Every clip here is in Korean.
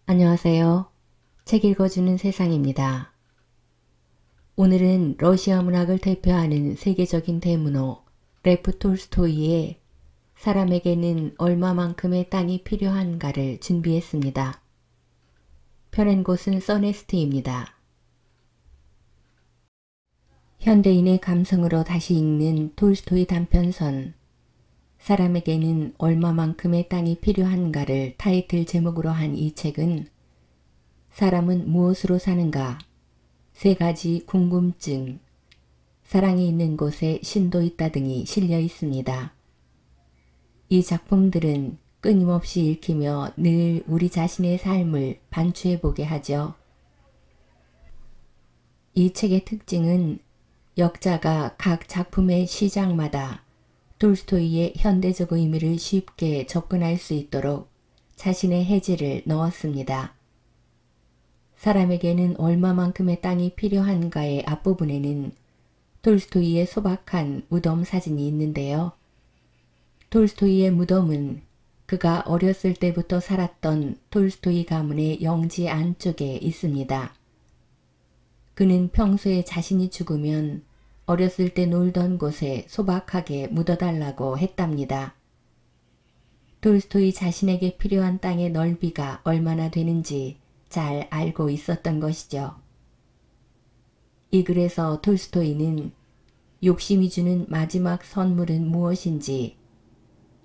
안녕하세요. 책 읽어주는 세상입니다. 오늘은 러시아 문학을 대표하는 세계적인 대문호 레프 톨스토이의 사람에게는 얼마만큼의 땅이 필요한가를 준비했습니다. 펴낸 곳은 써네스트입니다. 현대인의 감성으로 다시 읽는 톨스토이 단편선 사람에게는 얼마만큼의 땅이 필요한가를 타이틀 제목으로 한 이 책은 사람은 무엇으로 사는가, 세 가지 궁금증, 사랑이 있는 곳에 신도 있다 등이 실려 있습니다. 이 작품들은 끊임없이 읽히며 늘 우리 자신의 삶을 반추해보게 하죠. 이 책의 특징은 역자가 각 작품의 시작마다 톨스토이의 현대적 의미를 쉽게 접근할 수 있도록 자신의 해지를 넣었습니다. 사람에게는 얼마만큼의 땅이 필요한가의 앞부분에는 톨스토이의 소박한 무덤 사진이 있는데요. 톨스토이의 무덤은 그가 어렸을 때부터 살았던 톨스토이 가문의 영지 안쪽에 있습니다. 그는 평소에 자신이 죽으면 어렸을 때 놀던 곳에 소박하게 묻어달라고 했답니다. 톨스토이 자신에게 필요한 땅의 넓이가 얼마나 되는지 잘 알고 있었던 것이죠. 이 글에서 톨스토이는 욕심이 주는 마지막 선물은 무엇인지,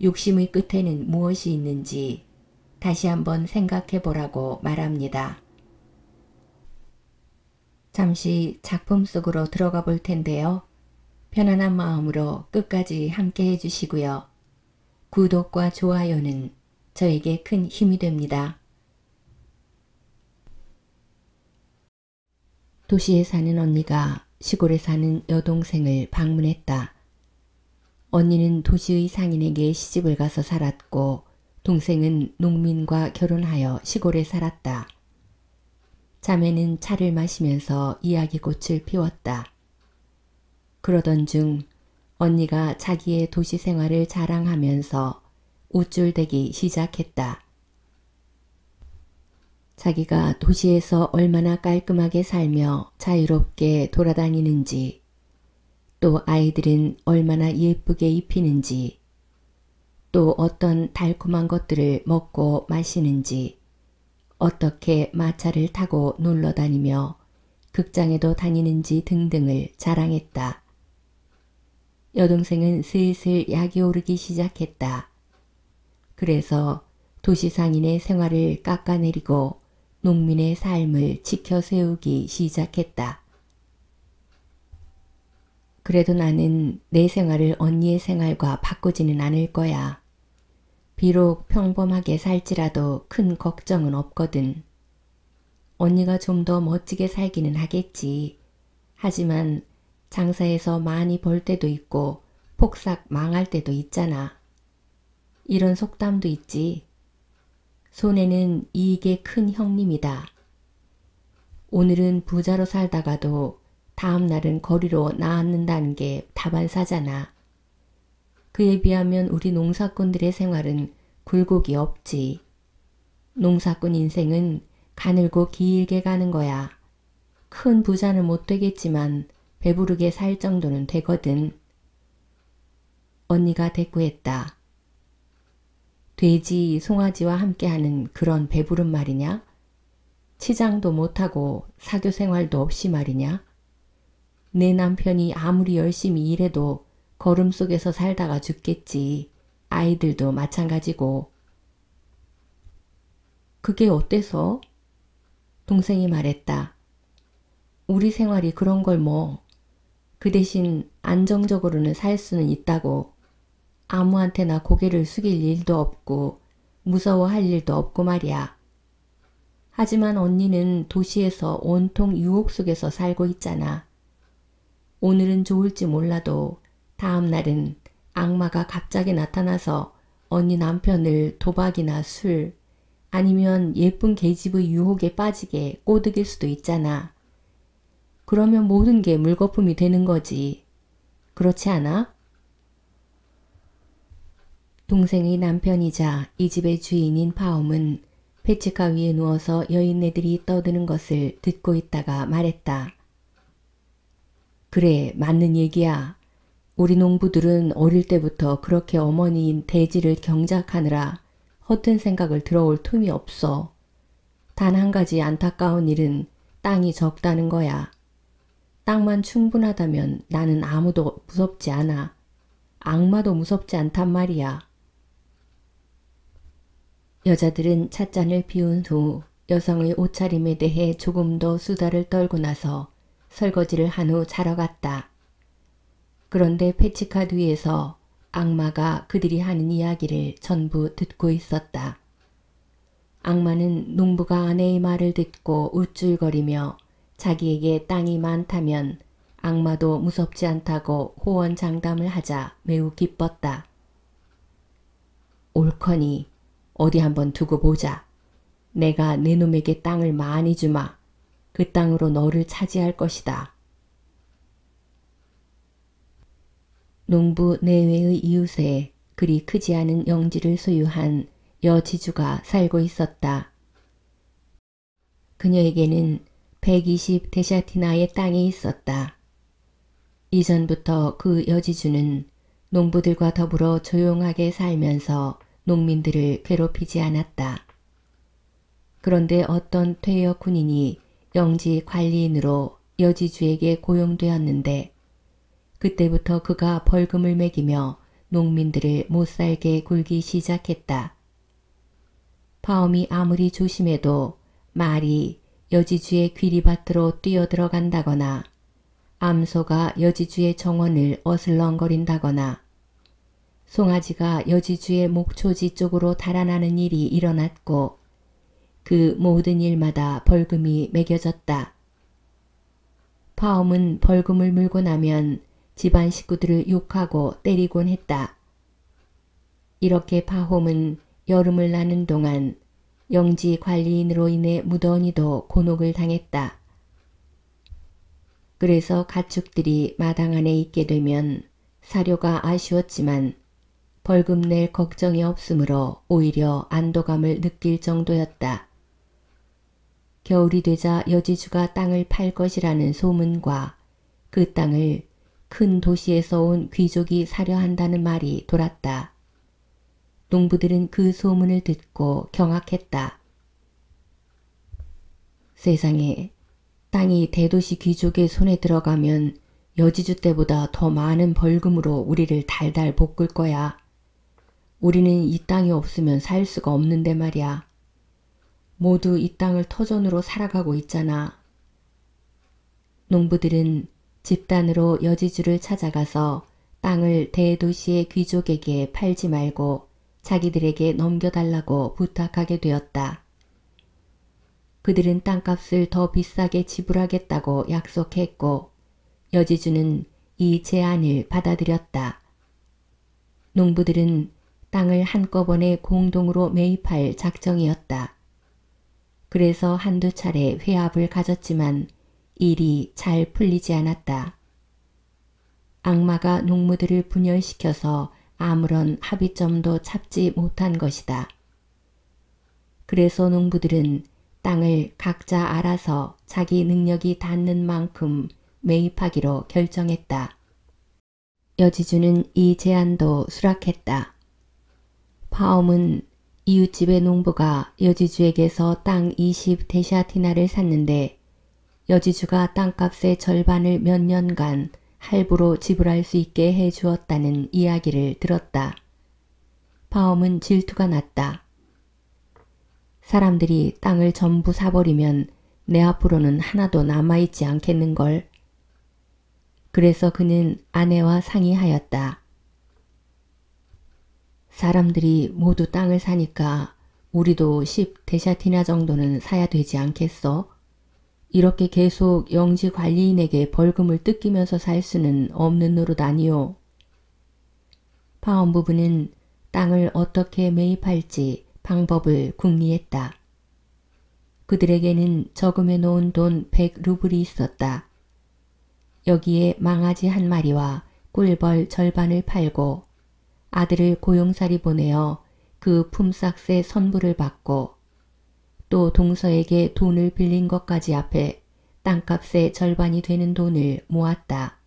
욕심의 끝에는 무엇이 있는지 다시 한번 생각해 보라고 말합니다. 잠시 작품 속으로 들어가 볼 텐데요. 편안한 마음으로 끝까지 함께 해주시고요. 구독과 좋아요는 저에게 큰 힘이 됩니다. 도시에 사는 언니가 시골에 사는 여동생을 방문했다. 언니는 도시의 상인에게 시집을 가서 살았고 동생은 농민과 결혼하여 시골에 살았다. 자매는 차를 마시면서 이야기꽃을 피웠다. 그러던 중 언니가 자기의 도시 생활을 자랑하면서 우쭐대기 시작했다. 자기가 도시에서 얼마나 깔끔하게 살며 자유롭게 돌아다니는지, 또 아이들은 얼마나 예쁘게 입히는지, 또 어떤 달콤한 것들을 먹고 마시는지, 어떻게 마차를 타고 놀러 다니며 극장에도 다니는지 등등을 자랑했다. 여동생은 슬슬 약이 오르기 시작했다. 그래서 도시 상인의 생활을 깎아내리고 농민의 삶을 지켜 세우기 시작했다. 그래도 나는 내 생활을 언니의 생활과 바꾸지는 않을 거야. 비록 평범하게 살지라도 큰 걱정은 없거든. 언니가 좀 더 멋지게 살기는 하겠지. 하지만 장사에서 많이 벌 때도 있고 폭삭 망할 때도 있잖아. 이런 속담도 있지. 손해는 이익의 큰 형님이다. 오늘은 부자로 살다가도 다음 날은 거리로 나앉는다는 게 다반사잖아. 그에 비하면 우리 농사꾼들의 생활은 굴곡이 없지. 농사꾼 인생은 가늘고 길게 가는 거야. 큰 부자는 못 되겠지만 배부르게 살 정도는 되거든. 언니가 대꾸했다. 돼지, 송아지와 함께하는 그런 배부른 말이냐? 치장도 못하고 사교 생활도 없이 말이냐? 내 남편이 아무리 열심히 일해도 거름 속에서 살다가 죽겠지. 아이들도 마찬가지고. 그게 어때서? 동생이 말했다. 우리 생활이 그런 걸 뭐. 그 대신 안정적으로는 살 수는 있다고. 아무한테나 고개를 숙일 일도 없고 무서워할 일도 없고 말이야. 하지만 언니는 도시에서 온통 유혹 속에서 살고 있잖아. 오늘은 좋을지 몰라도 다음 날은 악마가 갑자기 나타나서 언니 남편을 도박이나 술 아니면 예쁜 계집의 유혹에 빠지게 꼬드길 수도 있잖아. 그러면 모든 게 물거품이 되는 거지. 그렇지 않아? 동생의 남편이자 이 집의 주인인 파움은 페치카 위에 누워서 여인네들이 떠드는 것을 듣고 있다가 말했다. 그래, 맞는 얘기야. 우리 농부들은 어릴 때부터 그렇게 어머니인 대지를 경작하느라 허튼 생각을 들어올 틈이 없어. 단 한 가지 안타까운 일은 땅이 적다는 거야. 땅만 충분하다면 나는 아무도 무섭지 않아. 악마도 무섭지 않단 말이야. 여자들은 찻잔을 비운 후 여성의 옷차림에 대해 조금 더 수다를 떨고 나서 설거지를 한 후 자러 갔다. 그런데 페치카 뒤에서 악마가 그들이 하는 이야기를 전부 듣고 있었다. 악마는 농부가 아내의 말을 듣고 우쭐거리며 자기에게 땅이 많다면 악마도 무섭지 않다고 호언장담을 하자 매우 기뻤다. 옳거니 어디 한번 두고 보자. 내가 내 놈에게 땅을 많이 주마. 그 땅으로 너를 차지할 것이다. 농부 내외의 이웃에 그리 크지 않은 영지를 소유한 여지주가 살고 있었다. 그녀에게는 120데샤티나의 땅이 있었다. 이전부터 그 여지주는 농부들과 더불어 조용하게 살면서 농민들을 괴롭히지 않았다. 그런데 어떤 퇴역 군인이 영지 관리인으로 여지주에게 고용되었는데 그때부터 그가 벌금을 매기며 농민들을 못살게 굴기 시작했다. 파엄이 아무리 조심해도 말이 여지주의 귀리밭으로 뛰어들어간다거나 암소가 여지주의 정원을 어슬렁거린다거나 송아지가 여지주의 목초지 쪽으로 달아나는 일이 일어났고 그 모든 일마다 벌금이 매겨졌다. 파엄은 벌금을 물고 나면 집안 식구들을 욕하고 때리곤 했다. 이렇게 파홈은 여름을 나는 동안 영지 관리인으로 인해 무더니도 곤혹을 당했다. 그래서 가축들이 마당 안에 있게 되면 사료가 아쉬웠지만 벌금 낼 걱정이 없으므로 오히려 안도감을 느낄 정도였다. 겨울이 되자 여지주가 땅을 팔 것이라는 소문과 그 땅을 큰 도시에서 온 귀족이 사려 한다는 말이 돌았다. 농부들은 그 소문을 듣고 경악했다. 세상에, 땅이 대도시 귀족의 손에 들어가면 여지주 때보다 더 많은 벌금으로 우리를 달달 볶을 거야. 우리는 이 땅이 없으면 살 수가 없는데 말이야. 모두 이 땅을 터전으로 살아가고 있잖아. 농부들은 집단으로 여지주를 찾아가서 땅을 대도시의 귀족에게 팔지 말고 자기들에게 넘겨달라고 부탁하게 되었다. 그들은 땅값을 더 비싸게 지불하겠다고 약속했고 여지주는 이 제안을 받아들였다. 농부들은 땅을 한꺼번에 공동으로 매입할 작정이었다. 그래서 한두 차례 회합을 가졌지만 일이 잘 풀리지 않았다. 악마가 농무들을 분열시켜서 아무런 합의점도 찾지 못한 것이다. 그래서 농부들은 땅을 각자 알아서 자기 능력이 닿는 만큼 매입하기로 결정했다. 여지주는 이 제안도 수락했다. 파엄은 이웃집의 농부가 여지주에게서 땅 20데샤티나를 샀는데 여지주가 땅값의 절반을 몇 년간 할부로 지불할 수 있게 해주었다는 이야기를 들었다. 파엄은 질투가 났다. 사람들이 땅을 전부 사버리면 내 앞으로는 하나도 남아있지 않겠는걸. 그래서 그는 아내와 상의하였다. 사람들이 모두 땅을 사니까 우리도 10데샤티나 정도는 사야 되지 않겠어? 이렇게 계속 영지 관리인에게 벌금을 뜯기면서 살 수는 없는 노릇 아니오. 파엄 부부는 땅을 어떻게 매입할지 방법을 궁리했다. 그들에게는 저금해 놓은 돈 100루블이 있었다. 여기에 망아지 한 마리와 꿀벌 절반을 팔고 아들을 고용살이 보내어 그 품삯의 선불을 받고 또 동서에게 돈을 빌린 것까지 합해 땅값의 절반이 되는 돈을 모았다.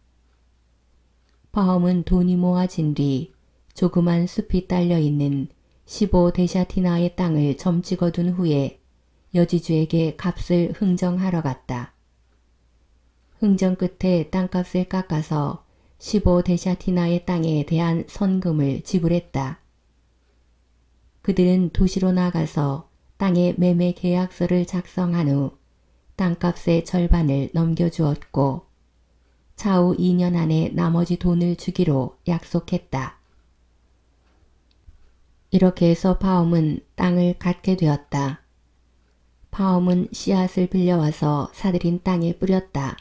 파엄은 돈이 모아진 뒤 조그만 숲이 딸려있는 15데샤티나의 땅을 점찍어 둔 후에 여지주에게 값을 흥정하러 갔다. 흥정 끝에 땅값을 깎아서 15데샤티나의 땅에 대한 선금을 지불했다. 그들은 도시로 나가서 땅의 매매 계약서를 작성한 후 땅값의 절반을 넘겨주었고 차후 2년 안에 나머지 돈을 주기로 약속했다. 이렇게 해서 파엄은 땅을 갖게 되었다. 파엄은 씨앗을 빌려와서 사들인 땅에 뿌렸다.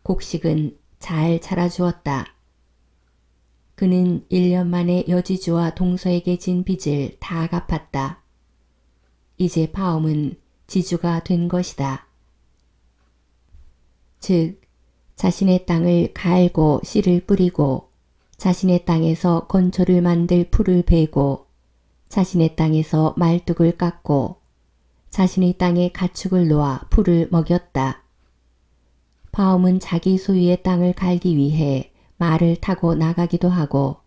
곡식은 잘 자라주었다. 그는 1년 만에 여지주와 동서에게 진 빚을 다 갚았다. 이제 파엄은 지주가 된 것이다. 즉, 자신의 땅을 갈고 씨를 뿌리고 자신의 땅에서 건초를 만들 풀을 베고 자신의 땅에서 말뚝을 깎고 자신의 땅에 가축을 놓아 풀을 먹였다. 파엄은 자기 소유의 땅을 갈기 위해 말을 타고 나가기도 하고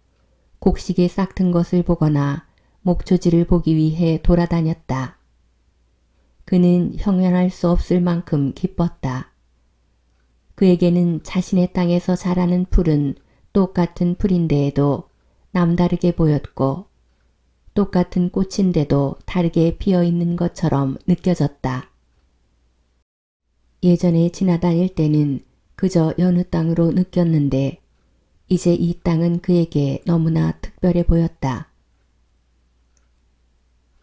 곡식이 싹튼 것을 보거나 목초지를 보기 위해 돌아다녔다. 그는 형언할 수 없을 만큼 기뻤다. 그에게는 자신의 땅에서 자라는 풀은 똑같은 풀인데에도 남다르게 보였고 똑같은 꽃인데도 다르게 피어있는 것처럼 느껴졌다. 예전에 지나다닐 때는 그저 여느 땅으로 느꼈는데 이제 이 땅은 그에게 너무나 특별해 보였다.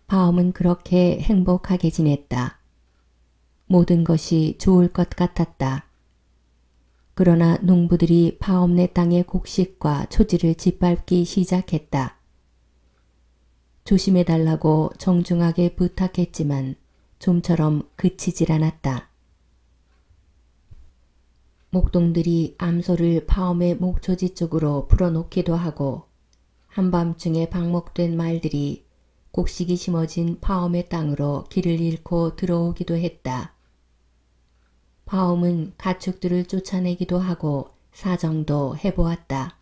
파엄은 그렇게 행복하게 지냈다. 모든 것이 좋을 것 같았다. 그러나 농부들이 파엄네 땅의 곡식과 초지를 짓밟기 시작했다. 조심해달라고 정중하게 부탁했지만 좀처럼 그치질 않았다. 목동들이 암소를 파엄의 목초지 쪽으로 풀어놓기도 하고 한밤중에 방목된 말들이 곡식이 심어진 파엄의 땅으로 길을 잃고 들어오기도 했다. 파엄은 가축들을 쫓아내기도 하고 사정도 해보았다.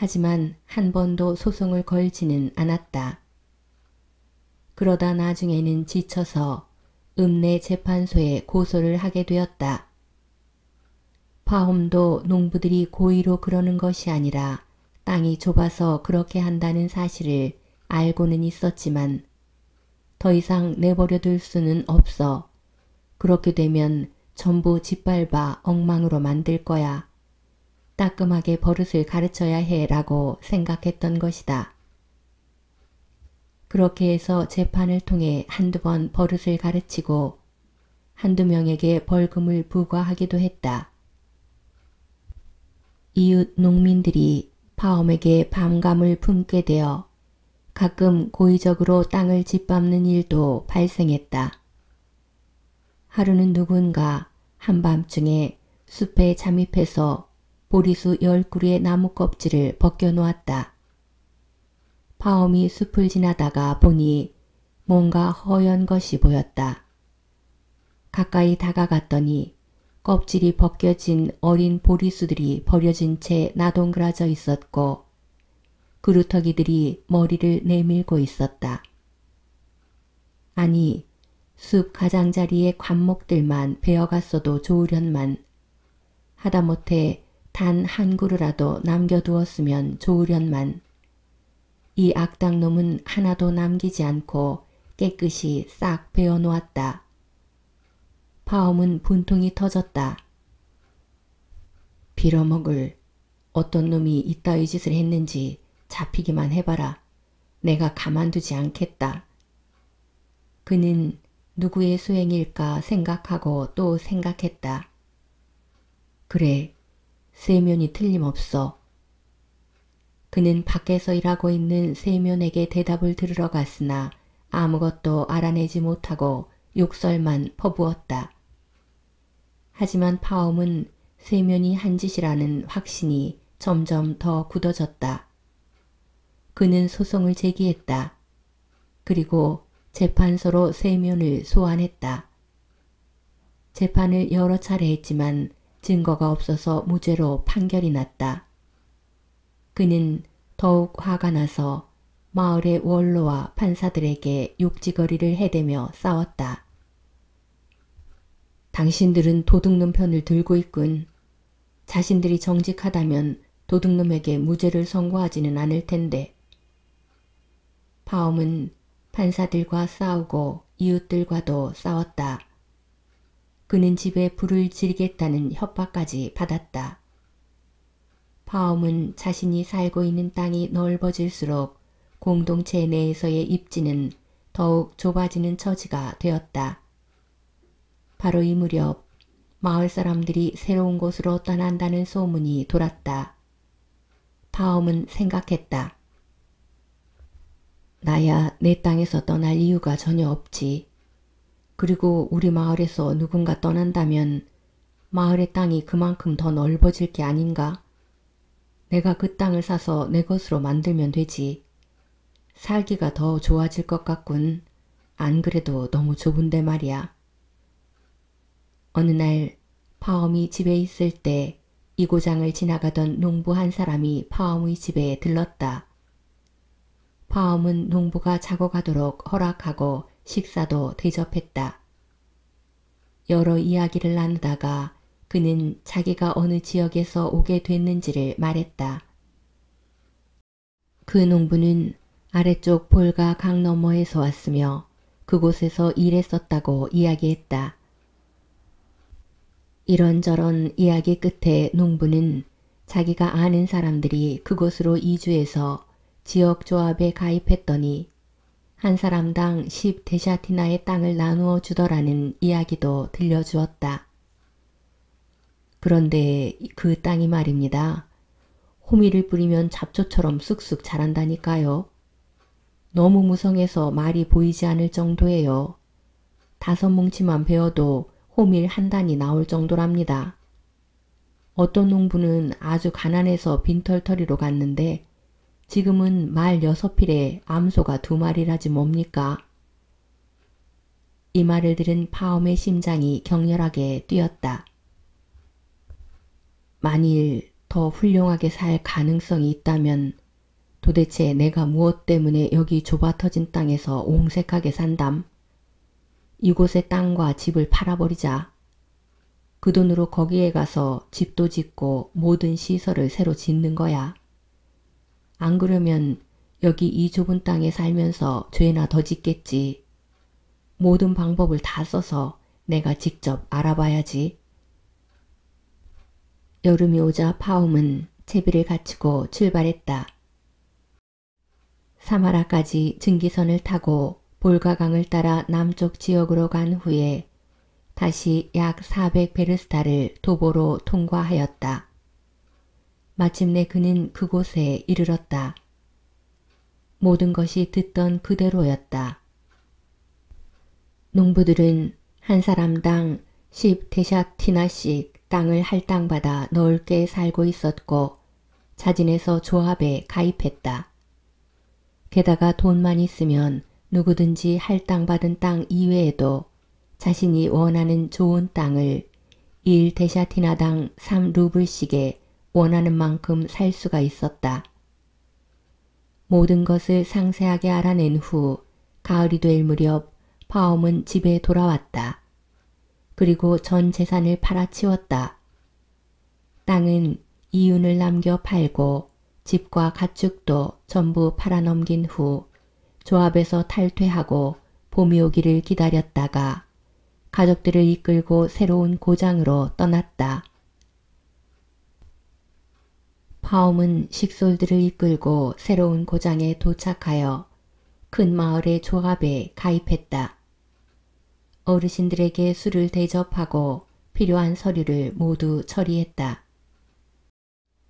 하지만 한 번도 소송을 걸지는 않았다. 그러다 나중에는 지쳐서 읍내 재판소에 고소를 하게 되었다. 파엄도 농부들이 고의로 그러는 것이 아니라 땅이 좁아서 그렇게 한다는 사실을 알고는 있었지만 더 이상 내버려둘 수는 없어. 그렇게 되면 전부 짓밟아 엉망으로 만들 거야. 따끔하게 버릇을 가르쳐야 해라고 생각했던 것이다. 그렇게 해서 재판을 통해 한두 번 버릇을 가르치고 한두 명에게 벌금을 부과하기도 했다. 이웃 농민들이 파엄에게 반감을 품게 되어 가끔 고의적으로 땅을 짓밟는 일도 발생했다. 하루는 누군가 한밤중에 숲에 잠입해서 보리수 10그루의 나무 껍질을 벗겨놓았다. 파엄이 숲을 지나다가 보니 뭔가 허연 것이 보였다. 가까이 다가갔더니 껍질이 벗겨진 어린 보리수들이 버려진 채 나동그라져 있었고 그루터기들이 머리를 내밀고 있었다. 아니, 숲 가장자리의 관목들만 베어갔어도 좋으련만 하다못해 단 한 그루라도 남겨두었으면 좋으련만 이 악당놈은 하나도 남기지 않고 깨끗이 싹 베어놓았다. 파엄은 분통이 터졌다. 빌어먹을 어떤 놈이 이따위 짓을 했는지 잡히기만 해봐라. 내가 가만두지 않겠다. 그는 누구의 소행일까 생각하고 또 생각했다. 그래, 세면이 틀림없어. 그는 밖에서 일하고 있는 세면에게 대답을 들으러 갔으나 아무것도 알아내지 못하고 욕설만 퍼부었다. 하지만 파엄은 세면이 한 짓이라는 확신이 점점 더 굳어졌다. 그는 소송을 제기했다. 그리고 재판소로 세면을 소환했다. 재판을 여러 차례 했지만 증거가 없어서 무죄로 판결이 났다. 그는 더욱 화가 나서 마을의 원로와 판사들에게 욕지거리를 해대며 싸웠다. 당신들은 도둑놈 편을 들고 있군. 자신들이 정직하다면 도둑놈에게 무죄를 선고하지는 않을 텐데. 파움은 판사들과 싸우고 이웃들과도 싸웠다. 그는 집에 불을 지르겠다는 협박까지 받았다. 파움은 자신이 살고 있는 땅이 넓어질수록 공동체 내에서의 입지는 더욱 좁아지는 처지가 되었다. 바로 이 무렵 마을 사람들이 새로운 곳으로 떠난다는 소문이 돌았다. 파움은 생각했다. 나야 내 땅에서 떠날 이유가 전혀 없지. 그리고 우리 마을에서 누군가 떠난다면 마을의 땅이 그만큼 더 넓어질 게 아닌가? 내가 그 땅을 사서 내 것으로 만들면 되지. 살기가 더 좋아질 것 같군. 안 그래도 너무 좁은데 말이야. 어느 날 파움이 집에 있을 때 이고장을 지나가던 농부 한 사람이 파움의 집에 들렀다. 파움은 농부가 자고 가도록 허락하고 식사도 대접했다. 여러 이야기를 나누다가 그는 자기가 어느 지역에서 오게 됐는지를 말했다. 그 농부는 아래쪽 볼가 강 너머에서 왔으며 그곳에서 일했었다고 이야기했다. 이런저런 이야기 끝에 농부는 자기가 아는 사람들이 그곳으로 이주해서 지역조합에 가입했더니 한 사람당 10데샤티나의 땅을 나누어 주더라는 이야기도 들려주었다. 그런데 그 땅이 말입니다. 호미를 뿌리면 잡초처럼 쑥쑥 자란다니까요. 너무 무성해서 말이 보이지 않을 정도예요. 5뭉치만 베어도 호밀 한 단이 나올 정도랍니다. 어떤 농부는 아주 가난해서 빈털터리로 갔는데 지금은 말 6필에 암소가 2마리라지 뭡니까? 이 말을 들은 파움의 심장이 격렬하게 뛰었다. 만일 더 훌륭하게 살 가능성이 있다면 도대체 내가 무엇 때문에 여기 좁아터진 땅에서 옹색하게 산담? 이곳의 땅과 집을 팔아버리자. 그 돈으로 거기에 가서 집도 짓고 모든 시설을 새로 짓는 거야. 안 그러면 여기 이 좁은 땅에 살면서 죄나 더 짓겠지. 모든 방법을 다 써서 내가 직접 알아봐야지. 여름이 오자 파움은 채비를 갖추고 출발했다. 사마라까지 증기선을 타고 볼가강을 따라 남쪽 지역으로 간 후에 다시 약 400베르스타를 도보로 통과하였다. 마침내 그는 그곳에 이르렀다. 모든 것이 듣던 그대로였다. 농부들은 한 사람당 10데샤티나씩 땅을 할당받아 넓게 살고 있었고 자진해서 조합에 가입했다. 게다가 돈만 있으면 누구든지 할당받은 땅 이외에도 자신이 원하는 좋은 땅을 1데샤티나당 3루블씩에 원하는 만큼 살 수가 있었다. 모든 것을 상세하게 알아낸 후 가을이 될 무렵 파움은 집에 돌아왔다. 그리고 전 재산을 팔아치웠다. 땅은 이윤을 남겨 팔고 집과 가축도 전부 팔아넘긴 후 조합에서 탈퇴하고 봄이 오기를 기다렸다가 가족들을 이끌고 새로운 고장으로 떠났다. 파움은 식솔들을 이끌고 새로운 고장에 도착하여 큰 마을의 조합에 가입했다. 어르신들에게 술을 대접하고 필요한 서류를 모두 처리했다.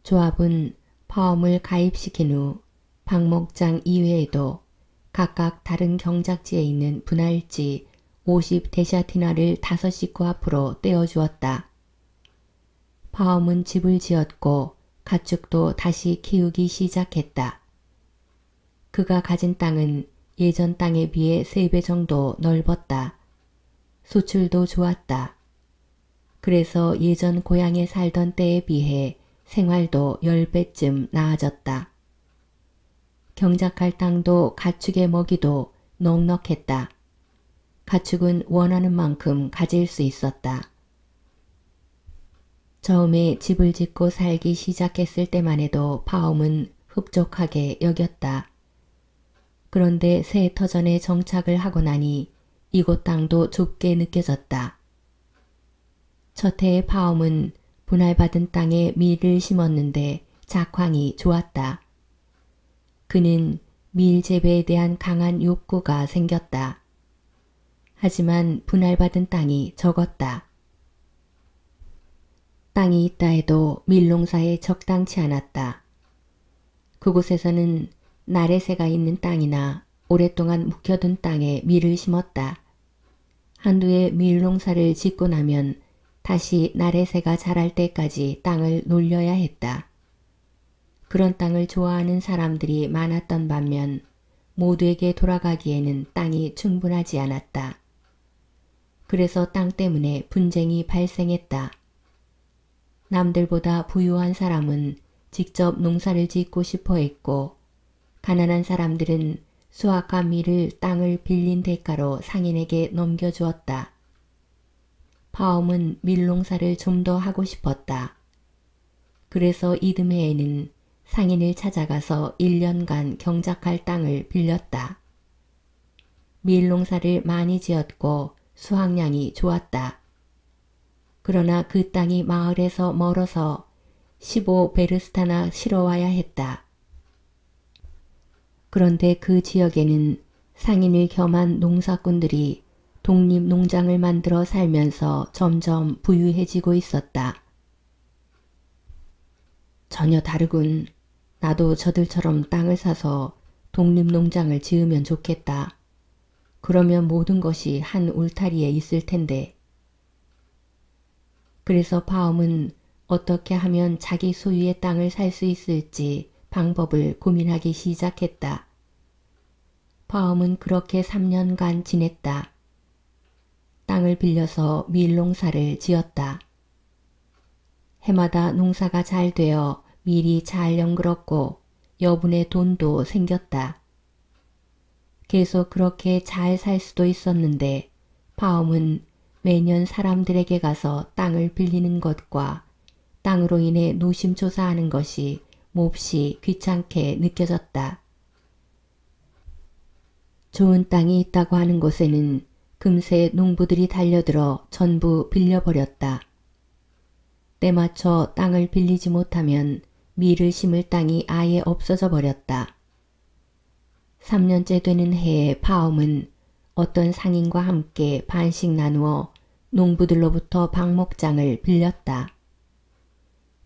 조합은 파움을 가입시킨 후 박목장 이외에도 각각 다른 경작지에 있는 분할지 50데샤티나를 5식구 앞으로 떼어주었다. 파움은 집을 지었고 가축도 다시 키우기 시작했다. 그가 가진 땅은 예전 땅에 비해 3배 정도 넓었다. 수출도 좋았다. 그래서 예전 고향에 살던 때에 비해 생활도 10배쯤 나아졌다. 경작할 땅도 가축의 먹이도 넉넉했다. 가축은 원하는 만큼 가질 수 있었다. 처음에 집을 짓고 살기 시작했을 때만 해도 파움은 흡족하게 여겼다. 그런데 새 터전에 정착을 하고 나니 이곳 땅도 좁게 느껴졌다. 첫 해의 파움은 분할받은 땅에 밀을 심었는데 작황이 좋았다. 그는 밀 재배에 대한 강한 욕구가 생겼다. 하지만 분할받은 땅이 적었다. 땅이 있다 해도 밀농사에 적당치 않았다. 그곳에서는 나래새가 있는 땅이나 오랫동안 묵혀둔 땅에 밀을 심었다. 한두 해 밀농사를 짓고 나면 다시 나래새가 자랄 때까지 땅을 놀려야 했다. 그런 땅을 좋아하는 사람들이 많았던 반면 모두에게 돌아가기에는 땅이 충분하지 않았다. 그래서 땅 때문에 분쟁이 발생했다. 남들보다 부유한 사람은 직접 농사를 짓고 싶어 했고 가난한 사람들은 수확한 밀을 땅을 빌린 대가로 상인에게 넘겨주었다. 파움은 밀농사를 좀 더 하고 싶었다. 그래서 이듬해에는 상인을 찾아가서 1년간 경작할 땅을 빌렸다. 밀농사를 많이 지었고 수확량이 좋았다. 그러나 그 땅이 마을에서 멀어서 15베르스타나 실어와야 했다. 그런데 그 지역에는 상인을 겸한 농사꾼들이 독립농장을 만들어 살면서 점점 부유해지고 있었다. 전혀 다르군. 나도 저들처럼 땅을 사서 독립농장을 지으면 좋겠다. 그러면 모든 것이 한 울타리에 있을 텐데. 그래서 파움은 어떻게 하면 자기 소유의 땅을 살 수 있을지 방법을 고민하기 시작했다. 파움은 그렇게 3년간 지냈다. 땅을 빌려서 밀농사를 지었다. 해마다 농사가 잘 되어 밀이 잘 연그렀고 여분의 돈도 생겼다. 계속 그렇게 잘 살 수도 있었는데 파움은 매년 사람들에게 가서 땅을 빌리는 것과 땅으로 인해 노심초사하는 것이 몹시 귀찮게 느껴졌다. 좋은 땅이 있다고 하는 곳에는 금세 농부들이 달려들어 전부 빌려버렸다. 때맞춰 땅을 빌리지 못하면 밀을 심을 땅이 아예 없어져 버렸다. 3년째 되는 해에 파움은 어떤 상인과 함께 반씩 나누어 농부들로부터 방목장을 빌렸다.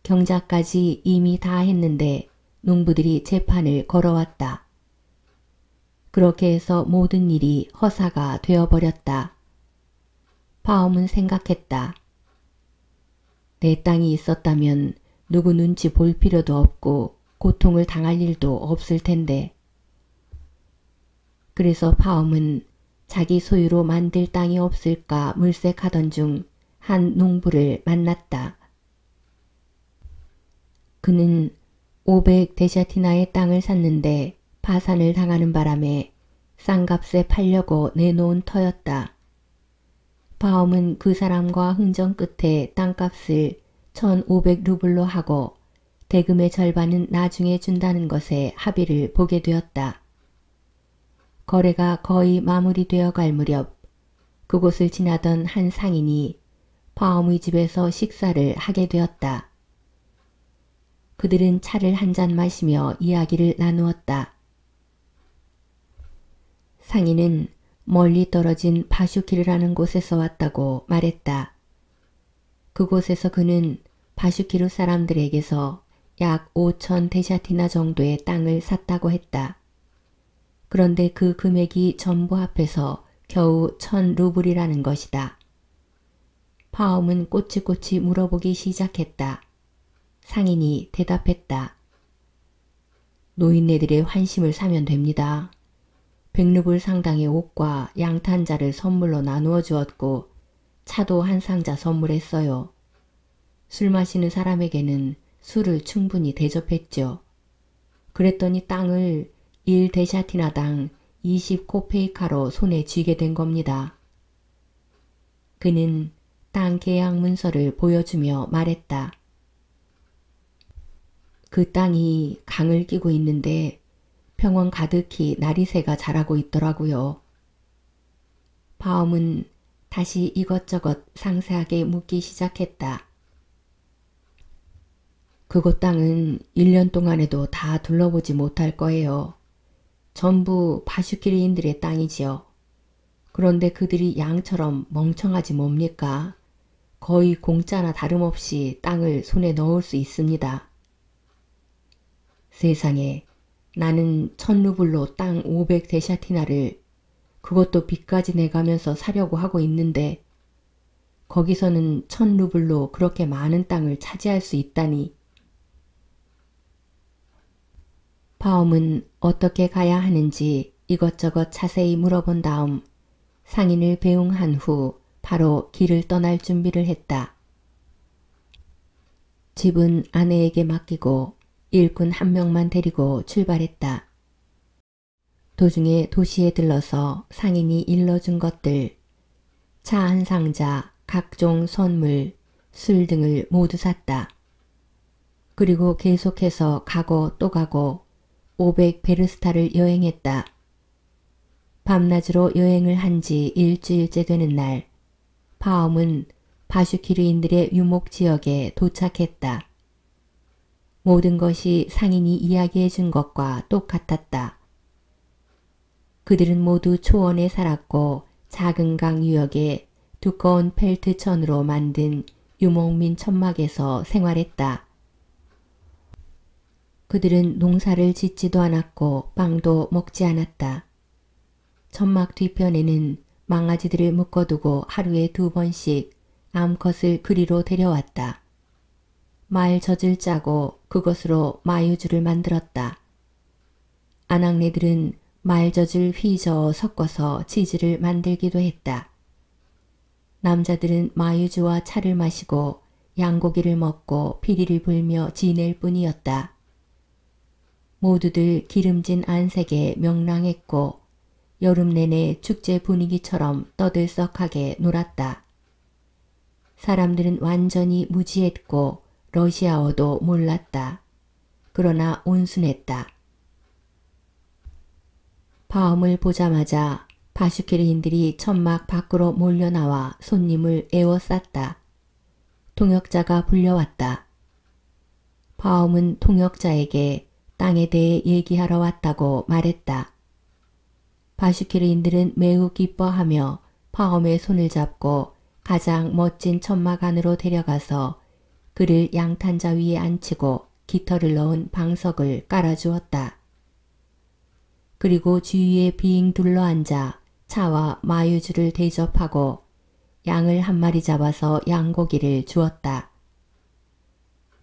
경작까지 이미 다 했는데 농부들이 재판을 걸어왔다. 그렇게 해서 모든 일이 허사가 되어버렸다. 파움은 생각했다. 내 땅이 있었다면 누구 눈치 볼 필요도 없고 고통을 당할 일도 없을 텐데. 그래서 파움은 자기 소유로 만들 땅이 없을까 물색하던 중 한 농부를 만났다. 그는 500데샤티나의 땅을 샀는데 파산을 당하는 바람에 싼값에 팔려고 내놓은 터였다. 파움은 그 사람과 흥정 끝에 땅값을 1500루블로 하고 대금의 절반은 나중에 준다는 것에 합의를 보게 되었다. 거래가 거의 마무리되어 갈 무렵 그곳을 지나던 한 상인이 파움의 집에서 식사를 하게 되었다. 그들은 차를 한 잔 마시며 이야기를 나누었다. 상인은 멀리 떨어진 바슈키르라는 곳에서 왔다고 말했다. 그곳에서 그는 바슈키르 사람들에게서 약 5천 데샤티나 정도의 땅을 샀다고 했다. 그런데 그 금액이 전부 합해서 겨우 1000루블이라는 것이다. 파움은 꼬치꼬치 물어보기 시작했다. 상인이 대답했다. 노인네들의 환심을 사면 됩니다. 100루블 상당의 옷과 양탄자를 선물로 나누어 주었고 차도 한 상자 선물했어요. 술 마시는 사람에게는 술을 충분히 대접했죠. 그랬더니 땅을 1데샤티나당 20코페이카로 손에 쥐게 된 겁니다. 그는 땅 계약 문서를 보여주며 말했다. 그 땅이 강을 끼고 있는데 평원 가득히 나리새가 자라고 있더라고요. 바움은 다시 이것저것 상세하게 묻기 시작했다. 그곳 땅은 1년 동안에도 다 둘러보지 못할 거예요. 전부 바슈키리인들의 땅이지요. 그런데 그들이 양처럼 멍청하지 뭡니까? 거의 공짜나 다름없이 땅을 손에 넣을 수 있습니다. 세상에, 나는 1000루블로 땅 500데샤티나를 그것도 빚까지 내가면서 사려고 하고 있는데 거기서는 1000루블로 그렇게 많은 땅을 차지할 수 있다니. 바움은 어떻게 가야 하는지 이것저것 자세히 물어본 다음 상인을 배웅한 후 바로 길을 떠날 준비를 했다. 집은 아내에게 맡기고 일꾼 한 명만 데리고 출발했다. 도중에 도시에 들러서 상인이 일러준 것들, 차 한 상자, 각종 선물, 술 등을 모두 샀다. 그리고 계속해서 가고 또 가고 500베르스타를 여행했다. 밤낮으로 여행을 한 지 일주일째 되는 날, 바움은 바슈키르인들의 유목지역에 도착했다. 모든 것이 상인이 이야기해 준 것과 똑같았다. 그들은 모두 초원에 살았고 작은 강 유역에 두꺼운 펠트천으로 만든 유목민 천막에서 생활했다. 그들은 농사를 짓지도 않았고 빵도 먹지 않았다. 천막 뒤편에는 망아지들을 묶어두고 하루에 2번씩 암컷을 그리로 데려왔다. 말젖을 짜고 그것으로 마유주를 만들었다. 아낙네들은 말젖을 휘저어 섞어서 치즈를 만들기도 했다. 남자들은 마유주와 차를 마시고 양고기를 먹고 피리를 불며 지낼 뿐이었다. 모두들 기름진 안색에 명랑했고 여름 내내 축제 분위기처럼 떠들썩하게 놀았다. 사람들은 완전히 무지했고 러시아어도 몰랐다. 그러나 온순했다. 바움을 보자마자 바슈키르인들이 천막 밖으로 몰려나와 손님을 에워쌌다. 통역자가 불려왔다. 바움은 통역자에게 땅에 대해 얘기하러 왔다고 말했다. 바슈키르인들은 매우 기뻐하며 바움의 손을 잡고 가장 멋진 천막 안으로 데려가서 그를 양탄자 위에 앉히고 깃털을 넣은 방석을 깔아주었다. 그리고 주위에 빙 둘러앉아 차와 마유주를 대접하고 양을 한 마리 잡아서 양고기를 주었다.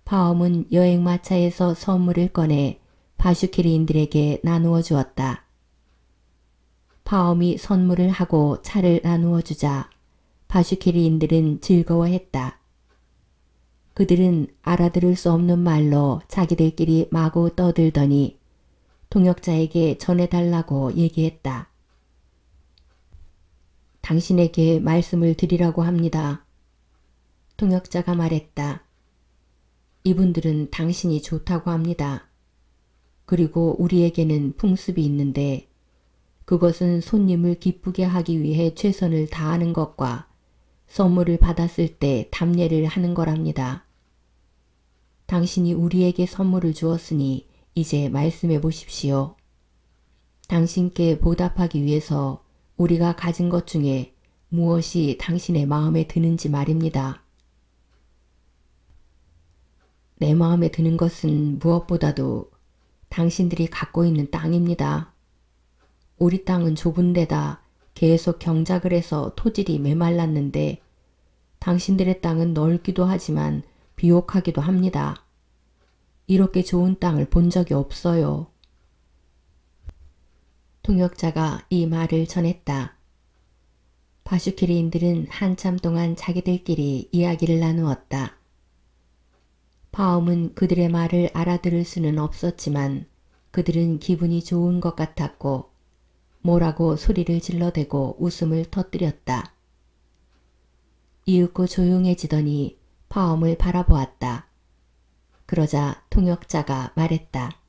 바움은 여행마차에서 선물을 꺼내 바슈키리인들에게 나누어 주었다. 바움이 선물을 하고 차를 나누어 주자 바슈키리인들은 즐거워했다. 그들은 알아들을 수 없는 말로 자기들끼리 마구 떠들더니 통역자에게 전해달라고 얘기했다. 당신에게 말씀을 드리라고 합니다. 통역자가 말했다. 이분들은 당신이 좋다고 합니다. 그리고 우리에게는 풍습이 있는데 그것은 손님을 기쁘게 하기 위해 최선을 다하는 것과 선물을 받았을 때 답례를 하는 거랍니다. 당신이 우리에게 선물을 주었으니 이제 말씀해 보십시오. 당신께 보답하기 위해서 우리가 가진 것 중에 무엇이 당신의 마음에 드는지 말입니다. 내 마음에 드는 것은 무엇보다도 당신들이 갖고 있는 땅입니다. 우리 땅은 좁은 데다 계속 경작을 해서 토질이 메말랐는데 당신들의 땅은 넓기도 하지만 비옥하기도 합니다. 이렇게 좋은 땅을 본 적이 없어요. 통역자가 이 말을 전했다. 바슈키리인들은 한참 동안 자기들끼리 이야기를 나누었다. 파엄은 그들의 말을 알아들을 수는 없었지만 그들은 기분이 좋은 것 같았고 뭐라고 소리를 질러대고 웃음을 터뜨렸다. 이윽고 조용해지더니 파엄을 바라보았다. 그러자 통역자가 말했다.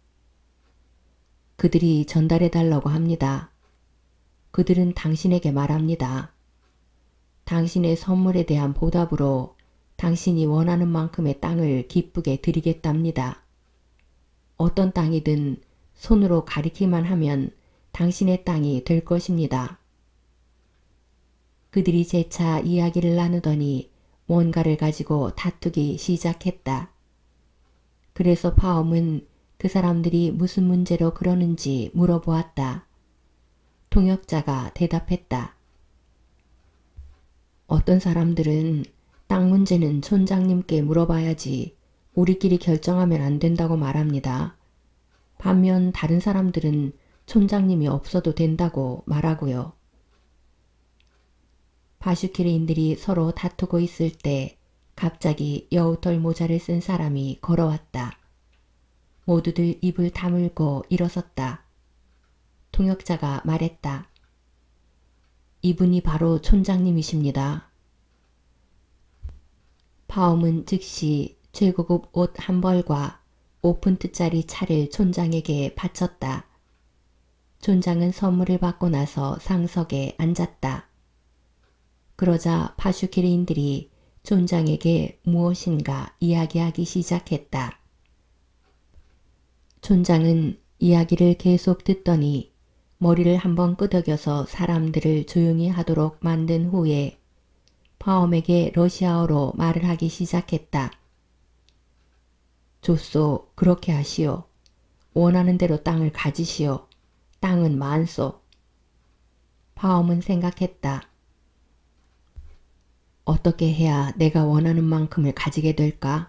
그들이 전달해달라고 합니다. 그들은 당신에게 말합니다. 당신의 선물에 대한 보답으로 당신이 원하는 만큼의 땅을 기쁘게 드리겠답니다. 어떤 땅이든 손으로 가리키만 하면 당신의 땅이 될 것입니다. 그들이 재차 이야기를 나누더니 뭔가를 가지고 다투기 시작했다. 그래서 파엄은 그 사람들이 무슨 문제로 그러는지 물어보았다. 통역자가 대답했다. 어떤 사람들은 땅 문제는 촌장님께 물어봐야지 우리끼리 결정하면 안 된다고 말합니다. 반면 다른 사람들은 촌장님이 없어도 된다고 말하고요. 바슈키리인들이 서로 다투고 있을 때 갑자기 여우털 모자를 쓴 사람이 걸어왔다. 모두들 입을 다물고 일어섰다. 통역자가 말했다. 이분이 바로 촌장님이십니다. 파엄은 즉시 최고급 옷 한 벌과 5푼트짜리 차를 촌장에게 바쳤다. 촌장은 선물을 받고 나서 상석에 앉았다. 그러자 바슈키리인들이 촌장에게 무엇인가 이야기하기 시작했다. 촌장은 이야기를 계속 듣더니 머리를 한번 끄덕여서 사람들을 조용히 하도록 만든 후에 파엄에게 러시아어로 말을 하기 시작했다. 좋소, 그렇게 하시오. 원하는 대로 땅을 가지시오. 땅은 많소. 파엄은 생각했다. 어떻게 해야 내가 원하는 만큼을 가지게 될까?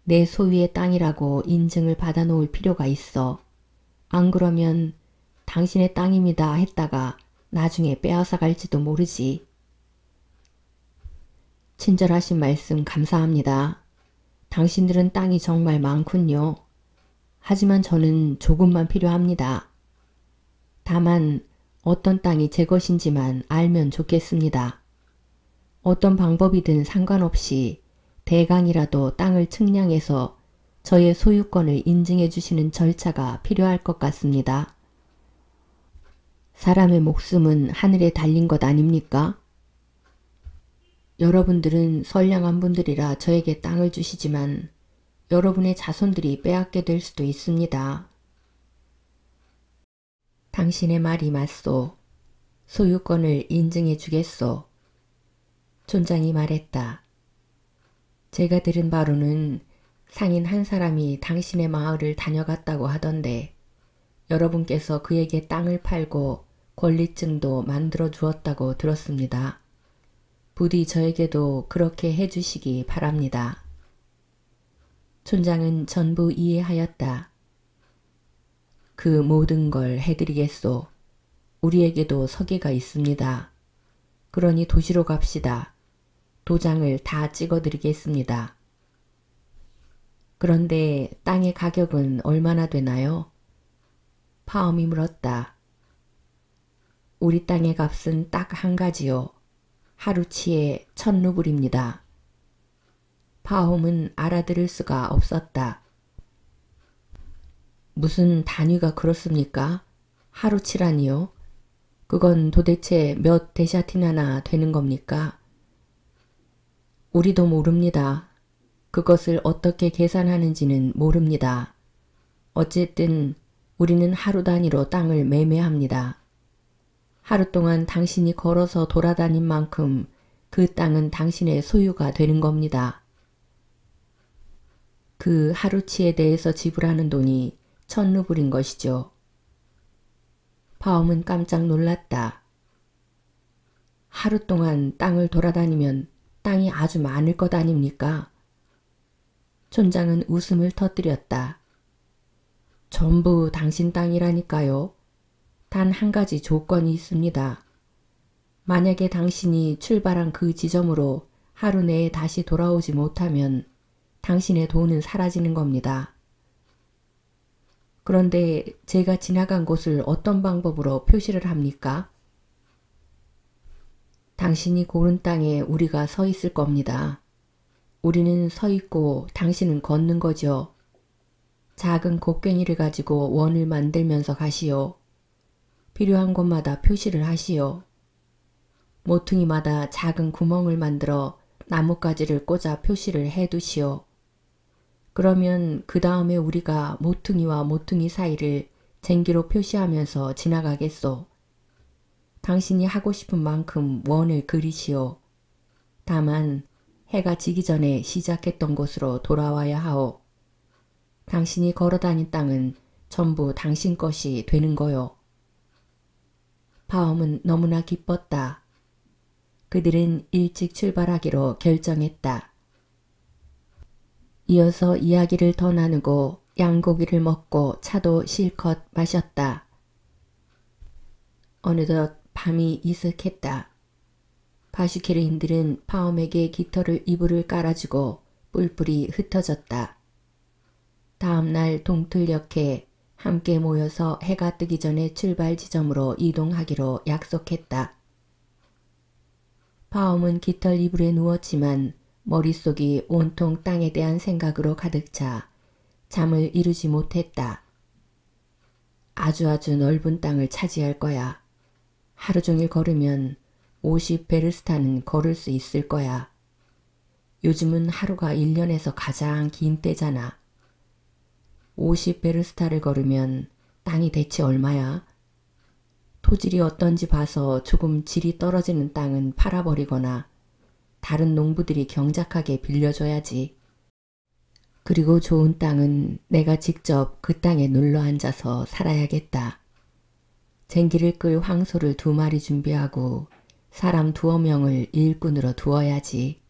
내 소유의 땅이라고 인증을 받아놓을 필요가 있어. 안 그러면 당신의 땅입니다 했다가 나중에 빼앗아 갈지도 모르지. 친절하신 말씀 감사합니다. 당신들은 땅이 정말 많군요. 하지만 저는 조금만 필요합니다. 다만 어떤 땅이 제 것인지만 알면 좋겠습니다. 어떤 방법이든 상관없이 대강이라도 땅을 측량해서 저의 소유권을 인증해 주시는 절차가 필요할 것 같습니다. 사람의 목숨은 하늘에 달린 것 아닙니까? 여러분들은 선량한 분들이라 저에게 땅을 주시지만 여러분의 자손들이 빼앗게 될 수도 있습니다. 당신의 말이 맞소. 소유권을 인증해 주겠소. 촌장이 말했다. 제가 들은 바로는 상인 한 사람이 당신의 마을을 다녀갔다고 하던데 여러분께서 그에게 땅을 팔고 권리증도 만들어 주었다고 들었습니다. 부디 저에게도 그렇게 해주시기 바랍니다. 촌장은 전부 이해하였다. 그 모든 걸 해드리겠소. 우리에게도 서기가 있습니다. 그러니 도시로 갑시다. 도장을 다 찍어드리겠습니다. 그런데 땅의 가격은 얼마나 되나요? 파엄이 물었다. 우리 땅의 값은 딱 한 가지요. 하루치에 1000루블입니다. 파엄은 알아들을 수가 없었다. 무슨 단위가 그렇습니까? 하루치라니요? 그건 도대체 몇 데샤티나나 되는 겁니까? 우리도 모릅니다. 그것을 어떻게 계산하는지는 모릅니다. 어쨌든 우리는 하루 단위로 땅을 매매합니다. 하루 동안 당신이 걸어서 돌아다닌 만큼 그 땅은 당신의 소유가 되는 겁니다. 그 하루치에 대해서 지불하는 돈이 1000루블인 것이죠. 파엄은 깜짝 놀랐다. 하루 동안 땅을 돌아다니면 땅이 아주 많을 것 아닙니까? 촌장은 웃음을 터뜨렸다. 전부 당신 땅이라니까요. 단 한 가지 조건이 있습니다. 만약에 당신이 출발한 그 지점으로 하루 내에 다시 돌아오지 못하면 당신의 돈은 사라지는 겁니다. 그런데 제가 지나간 곳을 어떤 방법으로 표시를 합니까? 당신이 고른 땅에 우리가 서 있을 겁니다. 우리는 서 있고 당신은 걷는 거죠. 작은 곡괭이를 가지고 원을 만들면서 가시오. 필요한 곳마다 표시를 하시오. 모퉁이마다 작은 구멍을 만들어 나뭇가지를 꽂아 표시를 해두시오. 그러면 그 다음에 우리가 모퉁이와 모퉁이 사이를 쟁기로 표시하면서 지나가겠소. 당신이 하고 싶은 만큼 원을 그리시오. 다만 해가 지기 전에 시작했던 곳으로 돌아와야 하오. 당신이 걸어다닌 땅은 전부 당신 것이 되는 거요. 파엄은 너무나 기뻤다. 그들은 일찍 출발하기로 결정했다. 이어서 이야기를 더 나누고 양고기를 먹고 차도 실컷 마셨다. 어느덧 밤이 이슥했다. 바슈케르인들은 파엄에게 깃털을 이불을 깔아주고 뿔뿔이 흩어졌다. 다음 날 동틀녘에 함께 모여서 해가 뜨기 전에 출발 지점으로 이동하기로 약속했다. 파엄은 깃털 이불에 누웠지만 머릿속이 온통 땅에 대한 생각으로 가득 차 잠을 이루지 못했다. 아주 넓은 땅을 차지할 거야. 하루 종일 걸으면 50베르스타는 걸을 수 있을 거야. 요즘은 하루가 1년에서 가장 긴 때잖아. 50베르스타를 걸으면 땅이 대체 얼마야? 토질이 어떤지 봐서 조금 질이 떨어지는 땅은 팔아버리거나 다른 농부들이 경작하게 빌려줘야지. 그리고 좋은 땅은 내가 직접 그 땅에 눌러 앉아서 살아야겠다. 쟁기를 끌 황소를 2마리 준비하고 사람 2명을 일꾼으로 두어야지.